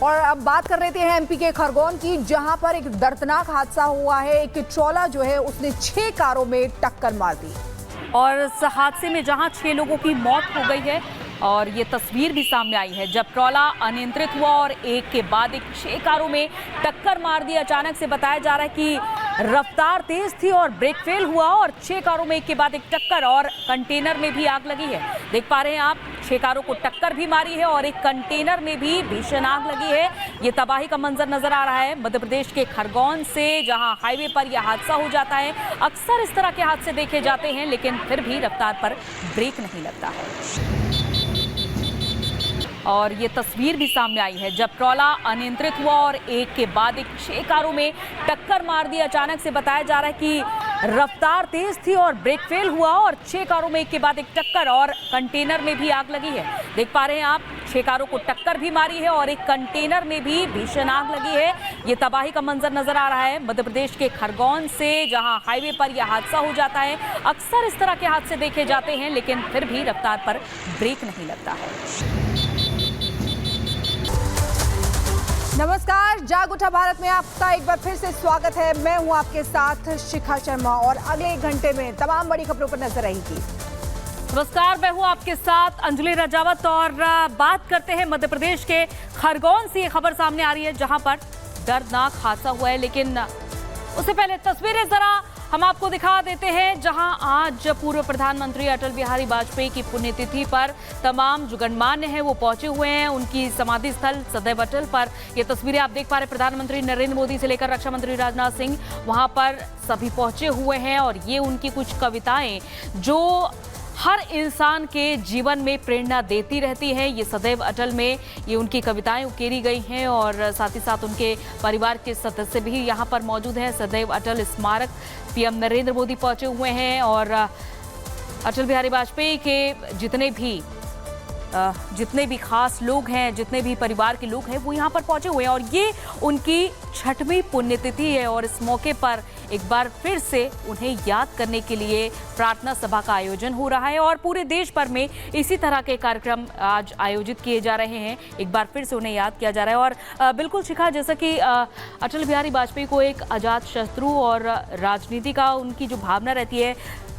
और अब बात कर रहे थे एमपी के खरगोन की, जहां पर एक दर्दनाक हादसा हुआ है। एक ट्रॉला जो है उसने 6 कारों में टक्कर मार दी और इस हादसे में जहां 6 लोगों की मौत हो गई है और ये तस्वीर भी सामने आई है जब ट्रॉला अनियंत्रित हुआ और एक के बाद एक 6 कारों में टक्कर मार दी। अचानक से बताया जा रहा है कि रफ्तार तेज थी और ब्रेक फेल हुआ और 6 कारों में एक के बाद एक टक्कर और कंटेनर में भी आग लगी है। देख पा रहे हैं आप, 6 कारों को टक्कर भी मारी है और एक कंटेनर में भी भीषण आग लगी है। ये तबाही का मंजर नजर आ रहा है मध्य प्रदेश के खरगोन से, जहां हाईवे पर यह हादसा हो जाता है। अक्सर इस तरह के हादसे देखे जाते हैं लेकिन फिर भी रफ्तार पर ब्रेक नहीं लगता है। और ये तस्वीर भी सामने आई है जब ट्रॉला अनियंत्रित हुआ और एक के बाद एक 6 कारों में टक्कर मार दी। अचानक से बताया जा रहा है कि रफ्तार तेज थी और ब्रेक फेल हुआ और 6 कारों में एक के बाद एक टक्कर और कंटेनर में भी आग लगी है। देख पा रहे हैं आप, 6 कारों को टक्कर भी मारी है और एक कंटेनर में भी भीषण आग लगी है। ये तबाही का मंजर नजर आ रहा है मध्य प्रदेश के खरगोन से, जहां हाईवे पर यह हादसा हो जाता है। अक्सर इस तरह के हादसे देखे जाते हैं लेकिन फिर भी रफ्तार पर ब्रेक नहीं लगता है। नमस्कार, जाग उठा भारत में आपका एक बार फिर से स्वागत है। मैं हूं आपके साथ शिखा शर्मा और अगले 1 घंटे में तमाम बड़ी खबरों पर नजर रहेगी। नमस्कार, मैं हूं आपके साथ अंजलि राजावत और बात करते हैं मध्य प्रदेश के खरगोन से। ये खबर सामने आ रही है जहां पर दर्दनाक हादसा हुआ है, लेकिन उससे पहले तस्वीरें जरा हम आपको दिखा देते हैं जहां आज पूर्व प्रधानमंत्री अटल बिहारी वाजपेयी की पुण्यतिथि पर तमाम जो गणमान्य हैं वो पहुंचे हुए हैं उनकी समाधि स्थल सदैव अटल पर। ये तस्वीरें आप देख पा रहे हैं, प्रधानमंत्री नरेंद्र मोदी से लेकर रक्षा मंत्री राजनाथ सिंह वहां पर सभी पहुंचे हुए हैं और ये उनकी कुछ कविताएं जो हर इंसान के जीवन में प्रेरणा देती रहती है। ये सदैव अटल में ये उनकी कविताएं उकेरी गई हैं और साथ ही साथ उनके परिवार के सदस्य भी यहाँ पर मौजूद हैं। सदैव अटल स्मारक पीएम नरेंद्र मोदी पहुंचे हुए हैं और अटल बिहारी वाजपेयी के जितने भी खास लोग हैं, जितने भी परिवार के लोग हैं वो यहाँ पर पहुंचे हुए हैं और ये उनकी 6वीं पुण्यतिथि है और इस मौके पर एक बार फिर से उन्हें याद करने के लिए प्रार्थना सभा का आयोजन हो रहा है और पूरे देश भर में इसी तरह के कार्यक्रम आज आयोजित किए जा रहे हैं। एक बार फिर से उन्हें याद किया जा रहा है और बिल्कुल शिखा, जैसा कि अटल बिहारी वाजपेयी को एक अजात शत्रु और राजनीति का उनकी जो भावना रहती है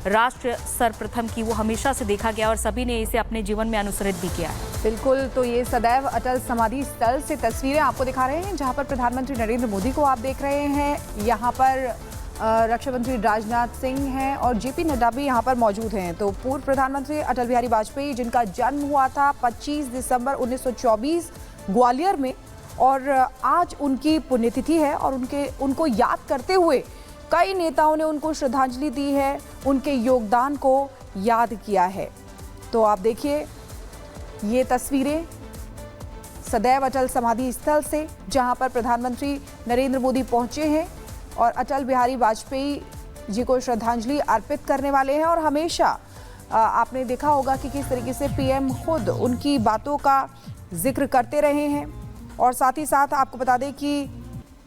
राष्ट्र सर्वप्रथम की, वो हमेशा से देखा गया और सभी ने इसे अपने जीवन में अनुसरित भी किया है। बिल्कुल, तो ये सदैव अटल समाधि स्थल से तस्वीरें आपको दिखा रहे हैं जहां पर प्रधानमंत्री नरेंद्र मोदी को आप देख रहे हैं। यहाँ पर रक्षा मंत्री राजनाथ सिंह हैं और जेपी नड्डा भी यहाँ पर मौजूद हैं। तो पूर्व प्रधानमंत्री अटल बिहारी वाजपेयी, जिनका जन्म हुआ था 25 दिसंबर 1924 ग्वालियर में और आज उनकी पुण्यतिथि है और उनको याद करते हुए कई नेताओं ने उनको श्रद्धांजलि दी है, उनके योगदान को याद किया है। तो आप देखिए ये तस्वीरें सदैव अटल समाधि स्थल से, जहां पर प्रधानमंत्री नरेंद्र मोदी पहुंचे हैं और अटल बिहारी वाजपेयी जी को श्रद्धांजलि अर्पित करने वाले हैं। और हमेशा आपने देखा होगा कि किस तरीके से पीएम खुद उनकी बातों का जिक्र करते रहे हैं और साथ ही साथ आपको बता दें कि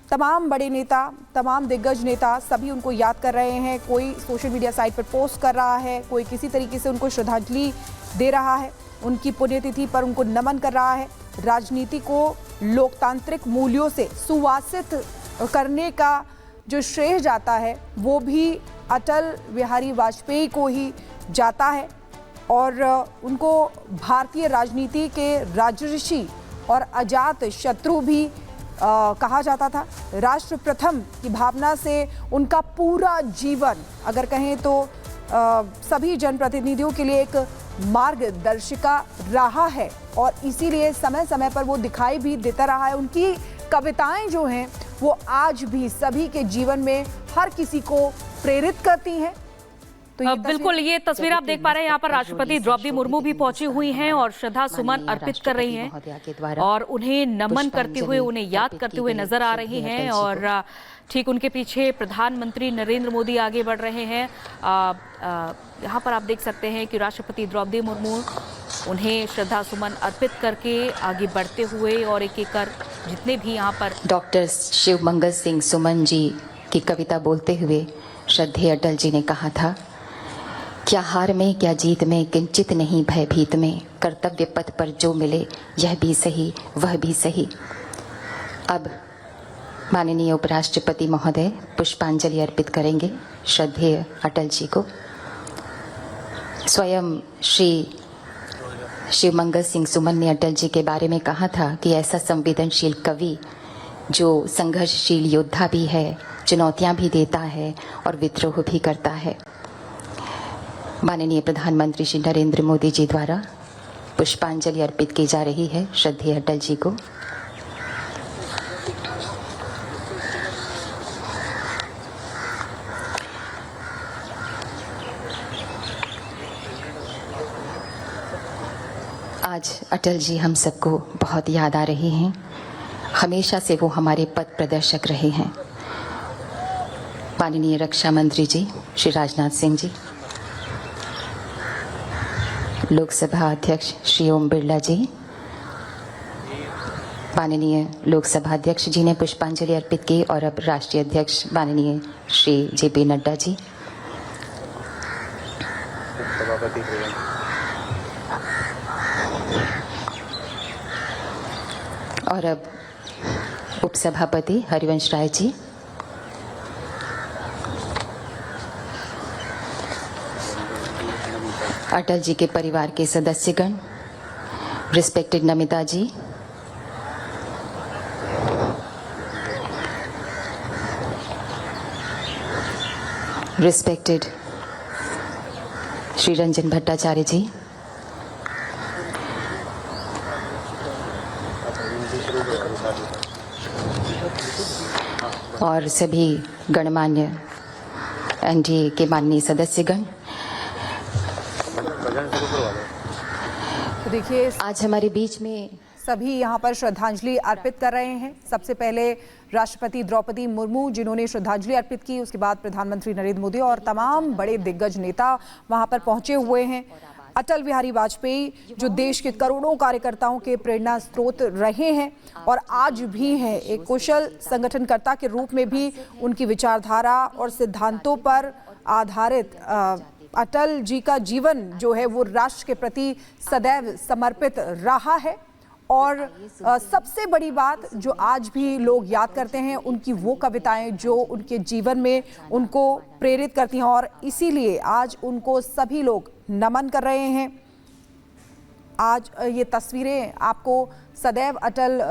तमाम बड़े नेता, तमाम दिग्गज नेता सभी उनको याद कर रहे हैं। कोई सोशल मीडिया साइट पर पोस्ट कर रहा है, कोई किसी तरीके से उनको श्रद्धांजलि दे रहा है, उनकी पुण्यतिथि पर उनको नमन कर रहा है। राजनीति को लोकतांत्रिक मूल्यों से सुवासित करने का जो श्रेय जाता है वो भी अटल बिहारी वाजपेयी को ही जाता है और उनको भारतीय राजनीति के राजऋषि और अजात शत्रु भी कहा जाता था। राष्ट्र प्रथम की भावना से उनका पूरा जीवन अगर कहें तो सभी जनप्रतिनिधियों के लिए एक मार्गदर्शिका रहा है और इसीलिए समय समय पर वो दिखाई भी देता रहा है। उनकी कविताएं जो हैं वो आज भी सभी के जीवन में हर किसी को प्रेरित करती हैं। तो बिल्कुल, ये तस्वीर आप देख पा रहे हैं, यहाँ पर राष्ट्रपति द्रौपदी मुर्मू भी पहुंची हुई हैं और श्रद्धा सुमन अर्पित कर रही हैं और उन्हें नमन करते हुए, उन्हें याद करते हुए नजर आ रही हैं और ठीक उनके पीछे प्रधानमंत्री नरेंद्र मोदी आगे बढ़ रहे हैं। यहाँ पर आप देख सकते हैं कि राष्ट्रपति द्रौपदी मुर्मू उन्हें श्रद्धा सुमन अर्पित करके आगे बढ़ते हुए और एक एक कर जितने भी यहाँ पर डॉक्टर शिवमंगल सिंह सुमन जी की कविता बोलते हुए श्रद्धेय अटल जी ने कहा था, क्या हार में क्या जीत में किंचित नहीं भयभीत में, कर्तव्य पथ पर जो मिले यह भी सही वह भी सही। अब माननीय उपराष्ट्रपति महोदय पुष्पांजलि अर्पित करेंगे श्रद्धेय अटल जी को। स्वयं श्री शिवमंगल सिंह सुमन ने अटल जी के बारे में कहा था कि ऐसा संवेदनशील कवि जो संघर्षशील योद्धा भी है, चुनौतियां भी देता है और विद्रोह भी करता है। माननीय प्रधानमंत्री श्री नरेंद्र मोदी जी द्वारा पुष्पांजलि अर्पित की जा रही है श्रद्धेय अटल जी को। आज अटल जी हम सबको बहुत याद आ रहे हैं। हमेशा से वो हमारे पथ प्रदर्शक रहे हैं। माननीय रक्षा मंत्री जी श्री राजनाथ सिंह जी, लोकसभा अध्यक्ष श्री ओम बिरला जी, माननीय लोकसभा अध्यक्ष जी ने पुष्पांजलि अर्पित की और अब राष्ट्रीय अध्यक्ष माननीय श्री जेपी नड्डा जी, और अब उपसभापति हरिवंश राय जी, अटल जी के परिवार के सदस्यगण, रिस्पेक्टेड नमिता जी, रिस्पेक्टेड श्री रंजन भट्टाचार्य जी, और सभी गणमान्य एनडीए के माननीय सदस्यगण। तो देखिए आज हमारे बीच में सभी यहाँ पर श्रद्धांजलि अर्पित कर रहे हैं। सबसे पहले राष्ट्रपति द्रौपदी मुर्मू जिन्होंने श्रद्धांजलि अर्पित की, उसके बाद प्रधानमंत्री नरेंद्र मोदी और तमाम बड़े दिग्गज नेता वहाँ पर पहुंचे हुए हैं। अटल बिहारी वाजपेयी जो देश के करोड़ों कार्यकर्ताओं के प्रेरणा स्रोत रहे हैं और आज भी हैं, एक कुशल संगठनकर्ता के रूप में भी उनकी विचारधारा और सिद्धांतों पर आधारित अटल जी का जीवन जो है वो राष्ट्र के प्रति सदैव समर्पित रहा है। और सबसे बड़ी बात जो आज भी लोग याद करते हैं, उनकी वो कविताएं जो उनके जीवन में उनको प्रेरित करती हैं और इसीलिए आज उनको सभी लोग नमन कर रहे हैं। आज ये तस्वीरें आपको सदैव अटल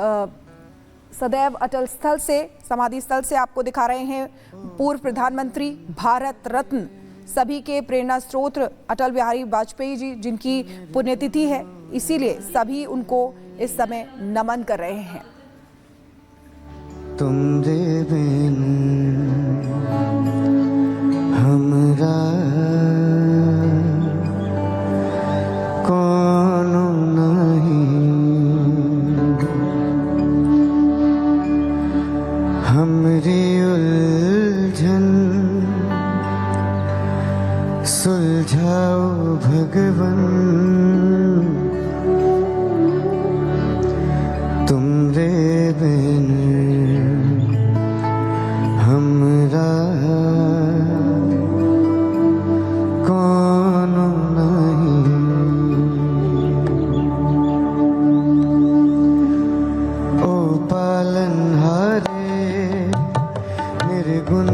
स्थल से, समाधि स्थल से आपको दिखा रहे हैं। पूर्व प्रधानमंत्री, भारत रत्न, सभी के प्रेरणा स्रोत अटल बिहारी वाजपेयी जी जिनकी पुण्यतिथि है, इसीलिए सभी उनको इस समय नमन कर रहे हैं। तुमरे बिन हमरा कौन नहीं, हमरी उलझन सुलझाओ भगवन, तुमरे बिन हमरा कौन नहीं, ओ पालनहारे निर्गुण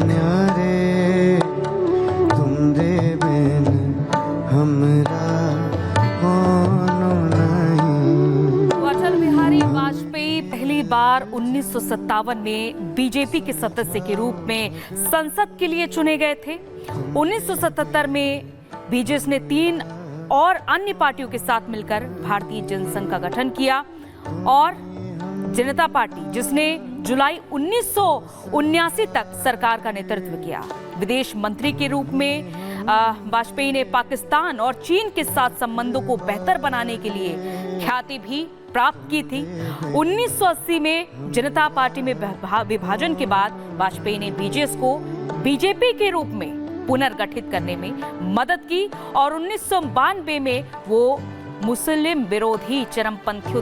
न्यारे, तुमरे बिन हमरा कौन नहीं। अटल बिहारी वाजपेयी पहली बार 1957 में बीजेपी के सदस्य के रूप में संसद के लिए चुने गए थे। 1977 में बीजेएस ने 3 और अन्य पार्टियों के साथ मिलकर भारतीय जनसंघ का गठन किया और जनता पार्टी जिसने जुलाई 1979 तक सरकार का नेतृत्व किया। विदेश मंत्री के रूप में वाजपेयी ने पाकिस्तान और चीन के साथ संबंधों को बेहतर बनाने के लिए ख्याति भी प्राप्त की थी। 1980 में जनता पार्टी में विभाजन के बाद वाजपेयी ने बीजेएस को बीजेपी के रूप में पुनर्गठित करने में मदद की और 1992 में वो मुस्लिम विरोधी चरमपंथियों